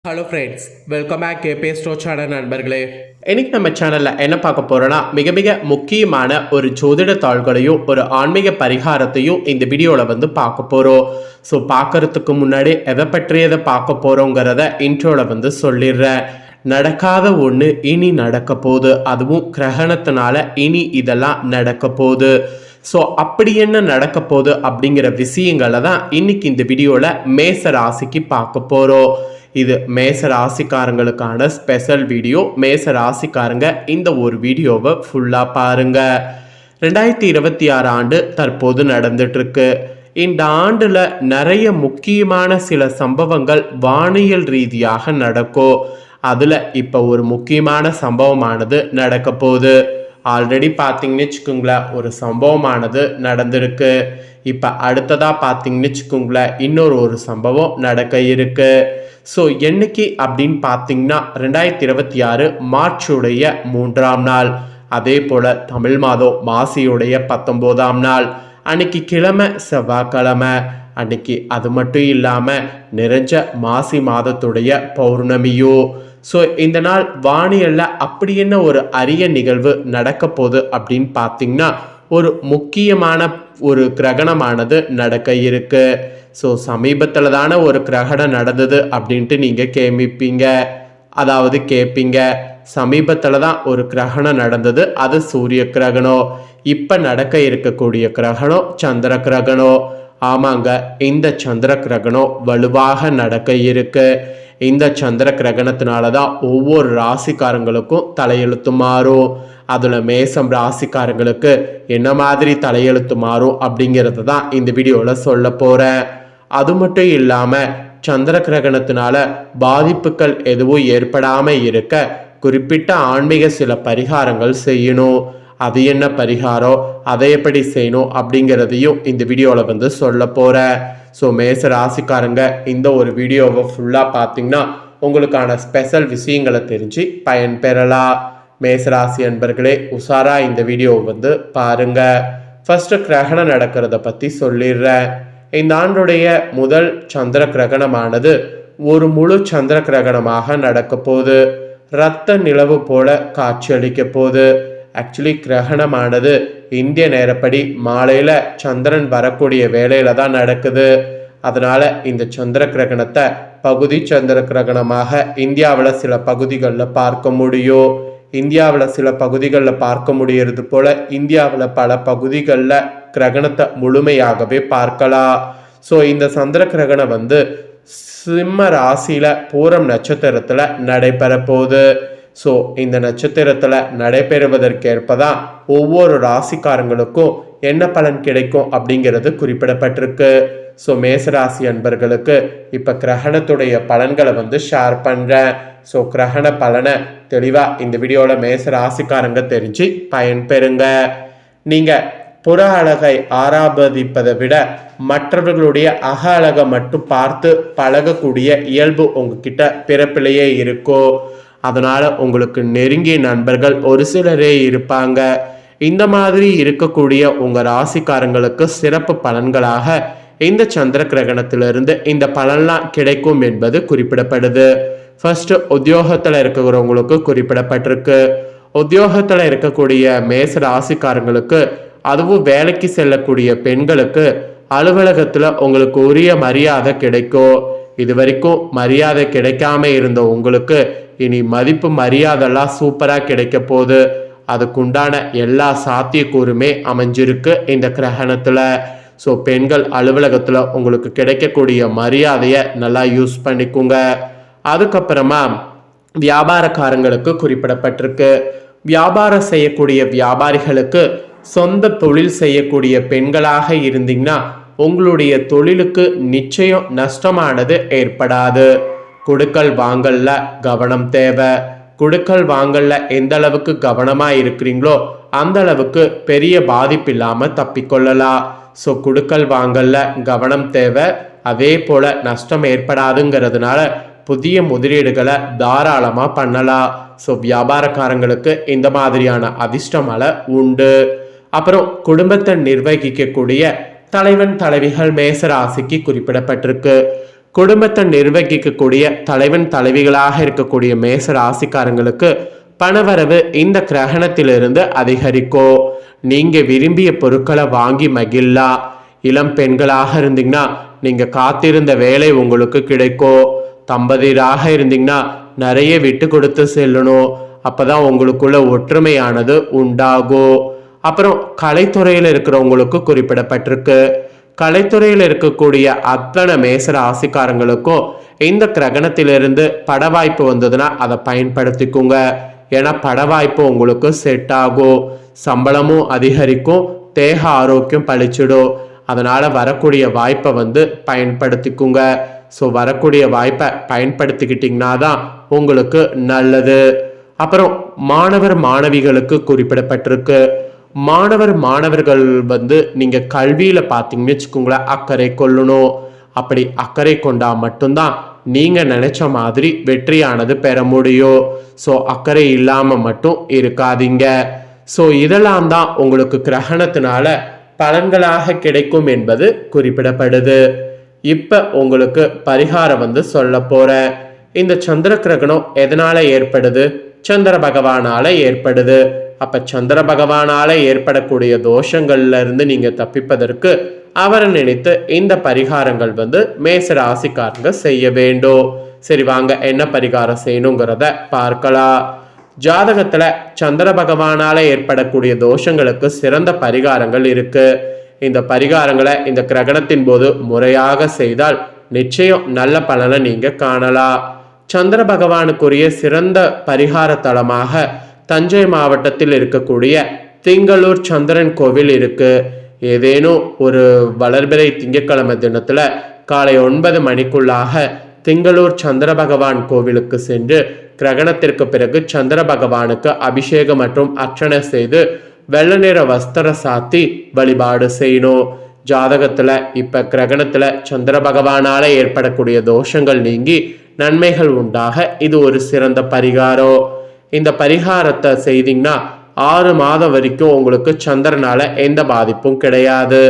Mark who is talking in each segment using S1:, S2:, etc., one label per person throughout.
S1: Hello friends, welcome back cafe store channel நண்பர்களே. இன்னைக்கு நம்ம சேனலில் என்ன பார்க்க போகிறோன்னா, மிக மிக முக்கியமான ஒரு ஜோதிட தாள்களையும் ஒரு ஆன்மீக பரிகாரத்தையும் இந்த வீடியோவில் பார்க்க போகிறோம். ஸோ பார்க்கறதுக்கு முன்னாடி எதை பற்றியதை பார்க்க போகிறோங்கிறத இன்ட்ரோவில் சொல்லிடுறேன். நடக்காத ஒன்று இனி நடக்க போகுது, அதுவும் கிரகணத்தினால இனி இதெல்லாம் நடக்க போகுது. ஸோ அப்படி என்ன நடக்க போகுது அப்படிங்கிற விஷயங்களை தான் இன்னைக்கு இந்த வீடியோவில் மேச ராசிக்கு பார்க்க போகிறோம். இது மேச ராசிக்காரங்களுக்கான ஸ்பெஷல் வீடியோ. மேச ராசிக்காரங்க இந்த ஒரு வீடியோவை ஃபுல்லாக பாருங்க. 2026 ஆண்டு தற்போது நடந்துட்டுருக்கு. இந்த ஆண்டில் நிறைய முக்கியமான சில சம்பவங்கள் வானியல் ரீதியாக நடக்கும். அதில் இப்போ ஒரு முக்கியமான சம்பவமானது நடக்க போகுது. ஆல்ரெடி பார்த்தீங்கன்னு வச்சுக்கோங்களேன், ஒரு சம்பவமானது நடந்திருக்கு. இப்போ அடுத்ததாக பார்த்தீங்கன்னு வச்சுக்கோங்களேன், இன்னொரு சம்பவம் நடக்க இருக்கு. ஸோ என்னைக்கு அப்படின்னு பார்த்தீங்கன்னா 2026 மார்ச்சுடைய 3ஆம் நாள், அதே போல் தமிழ் மாதம் மாசியுடைய 19ஆம் நாள். அன்னைக்கு கிழமை செவ்வாய்க்கிழமை அன்னைக்கு. அது மட்டும் இல்லாமல் நிறைஞ்ச மாசி மாதத்துடைய பௌர்ணமியோ. ஸோ இந்த நாள் வானியலில் அப்படி என்ன ஒரு அரிய நிகழ்வு நடக்க போகுது அப்படின்னு பார்த்தீங்கன்னா, ஒரு முக்கியமான ஒரு கிரகணமானது நடக்க இருக்கு. ஸோ சமீபத்தில் தானே ஒரு கிரகணம் நடந்தது அப்படின்ட்டு நீங்கள் கேட்பீங்க. சமீபத்தில் தான் ஒரு கிரகணம் நடந்தது, அது சூரிய கிரகணம். இப்போ நடக்க இருக்கக்கூடிய கிரகணம் சந்திர கிரகணம். ஆமாங்க, இந்த சந்திர கிரகணம் வலுவாக நடக்க இருக்கு. இந்த சந்திர கிரகணத்தினால தான் ஒவ்வொரு ராசிக்காரங்களுக்கும் தலையெழுத்து மாறும். அதில் மேசம் ராசிக்காரங்களுக்கு என்ன மாதிரி தலையெழுத்து மாறும் அப்படிங்கிறது தான் இந்த வீடியோவில் சொல்ல போகிறேன். அது மட்டும் இல்லாமல் சந்திர கிரகணத்தினால பாதிப்புகள் எதுவும் ஏற்படாமல் இருக்க குறிப்பிட்ட ஆன்மீக சில பரிகாரங்கள் செய்யணும். அது என்ன பரிகாரம், அதை எப்படி செய்யணும் அப்படிங்கிறதையும் இந்த வீடியோவில் சொல்ல போகிறேன். ஸோ மேச ராசிக்காரங்க இந்த ஒரு வீடியோவை ஃபுல்லாக பார்த்தீங்கன்னா உங்களுக்கான ஸ்பெஷல் விஷயங்களை தெரிஞ்சு பயன்பெறலாம். மேசராசி அன்பர்களே, உஷாரா இந்த வீடியோவை பாருங்க. ஃபர்ஸ்ட் கிரகணம் நடக்கிறத பற்றி சொல்லிடுறேன். இந்த ஆண்டுடைய முதல் சந்திர கிரகணமானது ஒரு முழு சந்திர கிரகணமாக நடக்க போகுது. இரத்த நிலவு போல காட்சியளிக்க போகுது. ஆக்சுவலி கிரகணமானது இந்திய நேரப்படி மாலையில் சந்திரன் வரக்கூடிய வேலையில தான் நடக்குது. அதனால இந்த சந்திர கிரகணத்தை பகுதி சந்திர கிரகணமாக இந்தியாவில் சில பகுதிகளில் பார்க்க முடியும். இந்தியாவில் சில பகுதிகளில் பார்க்க முடியறது போல இந்தியாவில் பல பகுதிகளில் கிரகணத்தை முழுமையாகவே பார்க்கலாம். ஸோ இந்த சந்திர கிரகணம் சிம்ம ராசியில் பூரம் நட்சத்திரத்தில் நடைபெற போகுது. ஸோ இந்த நட்சத்திரத்தில் நடைபெறுவதற்கேற்பதான் ஒவ்வொரு ராசிக்காரங்களுக்கும் என்ன பலன் கிடைக்கும் அப்படிங்கிறது குறிப்பிடப்பட்டிருக்கு. ஸோ மேசராசி அன்பர்களுக்கு இப்போ கிரகணத்துடைய பலன்களை ஷேர் பண்ணுறேன். ஸோ கிரகண பலனை தெளிவாக இந்த வீடியோவில் மேசராசிக்காரங்க தெரிஞ்சு பயன்பெறுங்க. நீங்கள் புற அழகை ஆராதிப்பதை விட மற்றவர்களுடைய அக அழகை மட்டும் பார்த்து பழகக்கூடிய இயல்பு உங்ககிட்ட பிறப்பிலேயே இருக்கும். அதனால் உங்களுக்கு நெருங்கிய நண்பர்கள் ஒரு சிலரே இருப்பாங்க. இந்த மாதிரி இருக்கக்கூடிய உங்கள் ராசிக்காரங்களுக்கு சிறப்பு பலன்களாக இந்த சந்திர கிரகணத்திலிருந்து இந்த பலன்லாம் கிடைக்கும் என்பது குறிப்பிடப்படுது. ஃபர்ஸ்ட் உத்தியோகத்தில் இருக்கிறவங்களுக்கு குறிப்பிடப்பட்டிருக்கு. உத்தியோகத்தில் இருக்கக்கூடிய மேச ராசிக்காரங்களுக்கு, அதுவும் வேலைக்கு செல்லக்கூடிய பெண்களுக்கு அலுவலகத்தில் உங்களுக்கு உரிய மரியாதை கிடைக்கும். இது வரைக்கும் மரியாதை கிடைக்காம இருந்த உங்களுக்கு இனி மதிப்பு மரியாதைலாம் சூப்பராக கிடைக்க போகுது. அதுக்குண்டான எல்லா சாத்தியக்கூறுமே அமைஞ்சிருக்கு இந்த கிரகணத்தில். ஸோ பெண்கள் அலுவலகத்தில் உங்களுக்கு கிடைக்கக்கூடிய மரியாதையை நல்லா யூஸ் பண்ணிக்கோங்க. அதுக்கப்புறமா வியாபாரக்காரங்களுக்கு குறிப்பிடப்பட்டிருக்கு. வியாபாரம் செய்யக்கூடிய வியாபாரிகளுக்கு, சொந்த தொழில் செய்யக்கூடிய பெண்களாக இருந்தீங்கன்னா உங்களுடைய தொழிலுக்கு நிச்சயம் நஷ்டமானது ஏற்படாது. கொடுக்கல் வாங்கல்ல கவனம் தேவை. கொடுக்கல் வாங்கல்ல எந்த அளவுக்கு கவனமாக இருக்கிறீங்களோ அந்த அளவுக்கு பெரிய பாதிப்பு இல்லாமல் தப்பிக்கொள்ளலாம். ஸோ கொடுக்கல் வாங்கல்ல கவனம் தேவை. அதே போல் நஷ்டம் ஏற்படாதுங்கிறதுனால புதிய முதலீடுகளை தாராளமாக பண்ணலாம். ஸோ வியாபாரக்காரங்களுக்கு இந்த மாதிரியான அதிர்ஷ்டமலை உண்டு. அப்புறம் குடும்பத்தை நிர்வகிக்கக்கூடிய தலைவன் தலைவிகள் மேச ராசிக்கு குறிப்பிடப்பட்டிருக்கு. குடும்பத்தை நிர்வகிக்கக்கூடிய தலைவன் தலைவிகளாக இருக்கக்கூடிய மேச ராசிக்காரங்களுக்கு பணவரவு இந்த கிரகணத்திலிருந்து அதிகரிக்கும். நீங்க விரும்பிய பொருட்களை வாங்கி மகிழலாம். இளம் பெண்களாக இருந்தீங்கன்னா நீங்க காத்திருந்த வேலை உங்களுக்கு கிடைக்கும். தம்பதியராக இருந்தீங்கன்னா நிறைய விட்டு கொடுத்து செல்லணும். அப்பதான் உங்களுக்குள்ள ஒற்றுமையானது உண்டாகும். அப்புறம் கலைத்துறையில் இருக்கிறவங்களுக்கு குறிப்பிடப்பட்டிருக்கு. கலைத்துறையில் இருக்கக்கூடிய அத்தனை மேச ராசிக்காரங்களுக்கும் இந்த கிரகணத்திலிருந்து பட வாய்ப்பு வந்ததுன்னா அதை பயன்படுத்திக்குங்க. ஏன்னா பட வாய்ப்பு உங்களுக்கு செட் ஆகும். சம்பளமும் அதிகரிக்கும், தேக ஆரோக்கியம் பழிச்சிடும். அதனால வரக்கூடிய வாய்ப்பை பயன்படுத்திக்குங்க. ஸோ வரக்கூடிய வாய்ப்பை பயன்படுத்திக்கிட்டிங்கன்னா தான் உங்களுக்கு நல்லது. அப்புறம் மாணவர் மாணவிகளுக்கு குறிப்பிடப்பட்டிருக்கு. மாணவர்கள் நீங்க கல்வியில பார்த்தீங்கன்னு வச்சுக்கோங்களேன், அக்கறை கொள்ளணும். அப்படி அக்கறை கொண்டா மட்டும்தான் நீங்க நினைச்ச மாதிரி வெற்றியானது பெற முடியும். ஸோ அக்கறை இல்லாம மட்டும் இருக்காதீங்க. ஸோ இதெல்லாம் தான் உங்களுக்கு கிரகணத்தினால பலன்களாக கிடைக்கும் என்பது குறிப்பிடப்படுது. இப்ப உங்களுக்கு பரிகாரம் சொல்ல போறேன். இந்த சந்திர கிரகணம் எதனால ஏற்படுது? சந்திர பகவானால ஏற்படுது. அப்ப சந்திர பகவானால ஏற்படக்கூடிய தோஷங்கள்ல இருந்து நீங்க தப்பிப்பதற்கு அவரை நினைத்து இந்த பரிகாரங்கள் மேச ராசிக்காரங்க செய்ய வேண்டும். சரி வாங்க, என்ன பரிகாரம் செய்யணுங்கிறத பார்க்கலாம். ஜாதகத்துல சந்திர பகவானால ஏற்படக்கூடிய தோஷங்களுக்கு சிறந்த பரிகாரங்கள் இருக்கு. இந்த பரிகாரங்களை இந்த கிரகணத்தின் போது முறையாக செய்தால் நிச்சயம் நல்ல பலனை நீங்க காணலாம். சந்திர பகவானுக்குரிய சிறந்த பரிகார தலமாக தஞ்சை மாவட்டத்தில் இருக்கக்கூடிய திங்களூர் சந்திரன் கோவில் இருக்கு. ஏதேனும் ஒரு வளர்பிறை திங்கட்கிழமை தினத்துல காலை 9 மணிக்குள்ளாக திங்களூர் சந்திர பகவான் கோவிலுக்கு சென்று கிரகணத்திற்கு பிறகு சந்திர பகவானுக்கு அபிஷேகம் மற்றும் அர்ச்சனை செய்து வெள்ளை நிற வஸ்திர சாத்தி வழிபாடு செய்யணும். ஜாதகத்துல இப்ப கிரகணத்துல சந்திர பகவானால ஏற்படக்கூடிய தோஷங்கள் நீங்கி நன்மைகள் உண்டாக இது ஒரு சிறந்த பரிகாரம். இந்த பரிகாரத்தை செய்தீங்கன்னா 6 மாதம் வரைக்கும் உங்களுக்கு சந்திரனால எந்த பாதிப்பும் கிடையாது.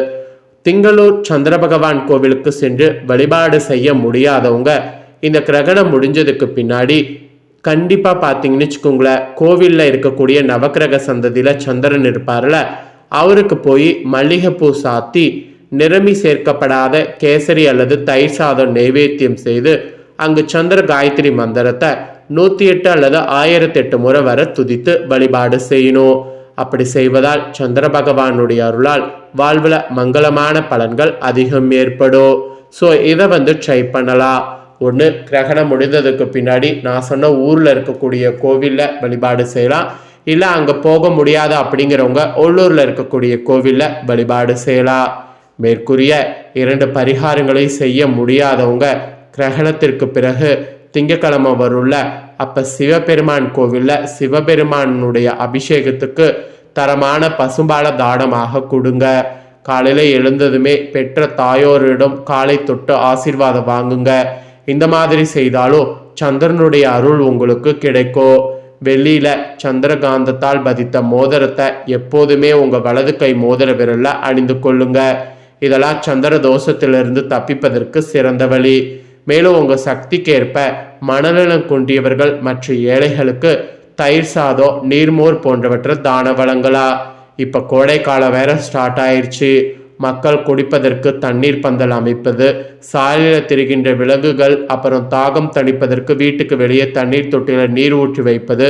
S1: திங்களூர் சந்திர பகவான் கோவிலுக்கு சென்று வழிபாடு செய்ய முடியாதவங்க இந்த கிரகணம் முடிஞ்சதுக்கு பின்னாடி கண்டிப்பா பார்த்தீங்கன்னு வச்சுக்கோங்களேன், கோவில்ல இருக்கக்கூடிய நவக்கிரக சந்ததியில சந்திரன் இருப்பார்ல, அவருக்கு போய் மல்லிகைப்பூ சாத்தி நிறமி சேர்க்கப்படாத கேசரி அல்லது தயிர் சாதம் நைவேத்தியம் செய்து அங்கு சந்திர காயத்ரி மந்திரத்தை 108 அல்லது 1008 முறை வர துதித்து வழிபாடு செய்யணும். அப்படி செய்வதால் சந்திர பகவானுடைய அருளால் வாழ்வில் மங்களமான பலன்கள் அதிகம் ஏற்படும். ஸோ இதை ட்ரை பண்ணலாம். ஒன்று, கிரகணம் முடிந்ததுக்கு பின்னாடி நான் சொன்ன ஊரில் இருக்கக்கூடிய கோவிலில் வழிபாடு செய்யலாம். இல்லை அங்கே போக முடியாது அப்படிங்கிறவங்க உள்ளூரில் இருக்கக்கூடிய கோவிலில் வழிபாடு செய்யலாம். மேற்கூறிய 2 பரிகாரங்களை செய்ய முடியாதவங்க கிரகணத்திற்கு பிறகு திங்கக்கிழமை வரும்ல, அப்ப சிவபெருமான் கோவில்ல சிவபெருமானுடைய அபிஷேகத்துக்கு தரமான பசும்பால தானமாக கொடுங்க. காலையில எழுந்ததுமே பெற்ற தாயோரிடம் காலை தொட்டு ஆசீர்வாதம் வாங்குங்க. இந்த மாதிரி செய்தாலும் சந்திரனுடைய அருள் உங்களுக்கு கிடைக்கும். வெள்ளியில சந்திரகாந்தத்தால் பதித்த மோதிரத்தை எப்போதுமே உங்க வலது கை மோதிர விரல்ல அணிந்து கொள்ளுங்க. இதெல்லாம் சந்திர தோஷத்திலிருந்து தப்பிப்பதற்கு சிறந்த வழி. மேலும் உங்க சக்திக்கேற்ப மனநலம் கொண்டியவர்கள் மற்ற ஏழைகளுக்கு தயிர் சாதம், நீர்மோர் போன்றவற்றை தான வழங்கலா. இப்ப கோடை காலம் வேற ஸ்டார்ட் ஆயிடுச்சு. மக்கள் குடிப்பதற்கு தண்ணீர் பந்தல் அமைப்பது, சாலையில் திரிகின்ற விலங்குகள், அப்புறம் தாகம் தணிப்பதற்கு வீட்டுக்கு வெளியே தண்ணீர் தொட்டில நீர் ஊற்றி வைப்பது,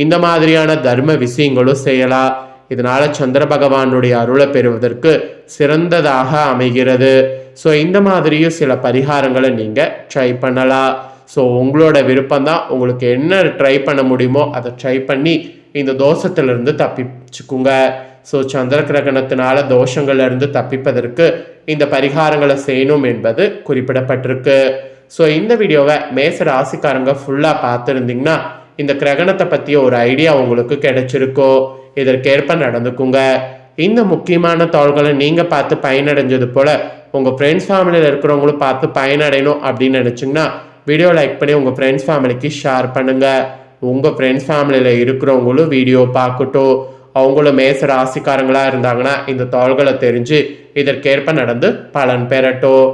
S1: இந்த மாதிரியான தர்ம விஷயங்களும் செய்யலாம். இதனால சந்திர பகவானுடைய அருளை பெறுவதற்கு சிறந்ததாக அமைகிறது. ஸோ இந்த மாதிரியும் சில பரிகாரங்களை நீங்கள் ட்ரை பண்ணலாம். ஸோ உங்களோட விருப்பம்தான். உங்களுக்கு என்ன ட்ரை பண்ண முடியுமோ அதை ட்ரை பண்ணி இந்த தோஷத்திலிருந்து தப்பிச்சுக்குங்க. ஸோ சந்திர கிரகணத்தினால தோஷங்கள்லேருந்து தப்பிப்பதற்கு இந்த பரிகாரங்களை செய்யணும் என்பது குறிப்பிடப்பட்டிருக்கு. ஸோ இந்த வீடியோவை மேச ராசிக்காரங்க ஃபுல்லாக பார்த்துருந்தீங்கன்னா இந்த கிரகணத்தை பற்றிய ஒரு ஐடியா உங்களுக்கு கிடைச்சிருக்கோ. இதற்கேற்ப நடந்துக்குங்க. இந்த முக்கியமான தகவல்களை நீங்கள் பார்த்து பயனடைஞ்சது போல் உங்கள் ஃப்ரெண்ட்ஸ் ஃபேமிலியில் இருக்கிறவங்களும் பார்த்து பயனடையணும் அப்படின்னு நினச்சிங்கன்னா வீடியோ லைக் பண்ணி உங்கள் ஃப்ரெண்ட்ஸ் ஃபேமிலிக்கு ஷேர் பண்ணுங்கள். உங்கள் ஃப்ரெண்ட்ஸ் ஃபேமிலியில் இருக்கிறவங்களும் வீடியோ பார்க்கட்டும். அவங்களும் மேச ராசிக்காரங்களாக இருந்தாங்கன்னா இந்த தகவல்களை தெரிஞ்சு இதற்கேற்ப நடந்து பலன் பெறட்டும்.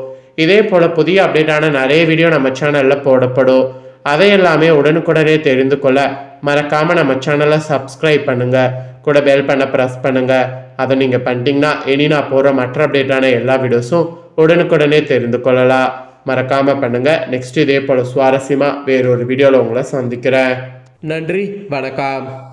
S1: இதே போல் புதிய அப்டேட்டான நிறைய வீடியோ நம்ம சேனலில் போடப்படும். அதையெல்லாமே உடனுக்குடனே தெரிந்து கொள்ள மறக்காமல் நம்ம சேனலை சப்ஸ்கிரைப் பண்ணுங்கள். கூட பெல் பண்ண ப்ரெஸ் பண்ணுங்கள். அதை நீங்கள் பண்ணிட்டீங்கன்னா இனி நான் போகிற மற்ற அப்டேட்டான எல்லா வீடியோஸும் உடனுக்குடனே தெரிந்து கொள்ளலாம். மறக்காமல் பண்ணுங்கள். நெக்ஸ்ட் இதே போல் சுவாரஸ்யமாக வேறொரு வீடியோவில் உங்களை சந்திக்கிறேன். நன்றி, வணக்கம்.